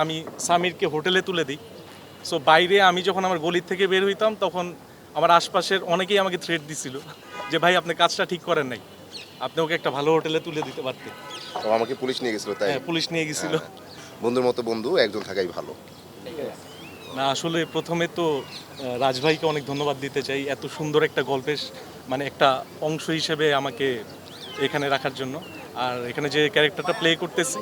আমি সামিরকে হোটেলে তুলে দিই। সো বাইরে আমি যখন আমার গলির থেকে বের হইতাম তখন আমার আশপাশের অনেকেই আমাকে থ্রেট দিছিল যে ভাই আপনি কাজটা ঠিক করেন নাই, আপনি ওকে একটা ভালো হোটেলে তুলে দিতে পারতেন। ও আমাকে পুলিশ নিয়ে গেছিল তাই? হ্যাঁ, পুলিশ নিয়ে গেছিল। হ্যাঁ, বন্ধুর মতো বন্ধু একজন থাকাই ভালো। না আসলে প্রথমে তো রাজ ভাইকে অনেক ধন্যবাদ দিতে চাই এত সুন্দর একটা গল্পের মানে একটা অংশ হিসেবে আমাকে এখানে রাখার জন্য। আর এখানে যে ক্যারেক্টারটা প্লে করতেছি,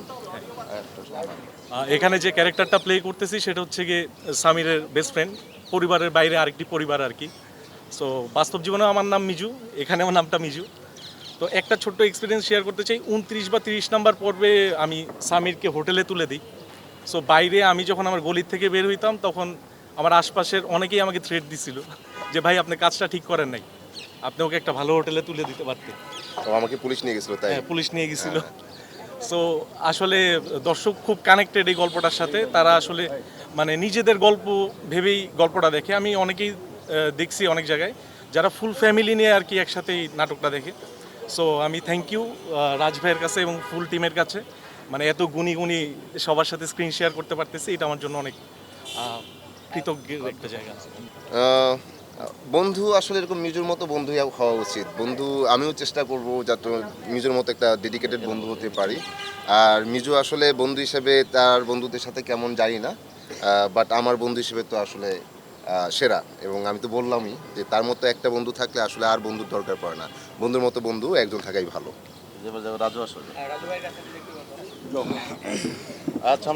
এখানে যে ক্যারেক্টারটা প্লে করতেছি সেটা হচ্ছে গিয়ে সামিরের বেস্ট ফ্রেন্ড, পরিবারের বাইরে আরেকটি পরিবার আর কি। সো বাস্তব জীবনেও আমার নাম মিজু, এখানেও নামটা মিজু। তো একটা ছোট্ট এক্সপিরিয়েন্স শেয়ার করতে চাই। 29 বা 30 নাম্বার পর্বে আমি সামিরকে হোটেলে তুলে দিই। সো বাইরে আমি যখন আমার গলির থেকে বের হইতাম তখন আমার আশপাশের অনেকেই আমাকে থ্রেট দিছিল যে ভাই আপনি কাজটা ঠিক করেন নাই, আপনি ওকে একটা ভালো হোটেলে তুলে দিতে পারতেন। ও আমাকে পুলিশ নিয়ে গেছিল তাই? হ্যাঁ, পুলিশ নিয়ে গেছিল। সো আসলে দর্শক খুব কানেক্টেড এই গল্পটার সাথে। তারা আসলে মানে নিজেদের গল্প ভেবেই গল্পটা দেখে। আমি অনেকেই দেখছি অনেক জায়গায় যারা ফুল ফ্যামিলি নিয়ে আর কি একসাথে এই নাটকটা দেখে। সো আমি থ্যাংক ইউ রাজ ভাইয়ের কাছে এবং ফুল টিমের কাছে, মানে এত গুণী গুণী সবার সাথে স্ক্রিন শেয়ার করতে পারতেছি, এটা আমার জন্য অনেক কৃতজ্ঞের একটা জায়গা আছে। আহ, বন্ধু আসলে এরকম মিজুর মতো বন্ধুই হওয়া উচিত। বন্ধু আমিও চেষ্টা করব যাতে মিজুর মতো একটা ডেডিকেটেড বন্ধু হতে পারি। আর মিজু আসলে বন্ধু হিসেবে তার বন্ধুদের সাথে কেমন জানি না, বাট আমার বন্ধু হিসেবে তো আসলে সেরা। এবং আমি তো বললামই যে তার মতো একটা বন্ধু থাকলে আসলে আর বন্ধুর দরকার পড়ে না। বন্ধুর মতো বন্ধু একজন থাকাই ভালো। রাজু আসলে আচ্ছা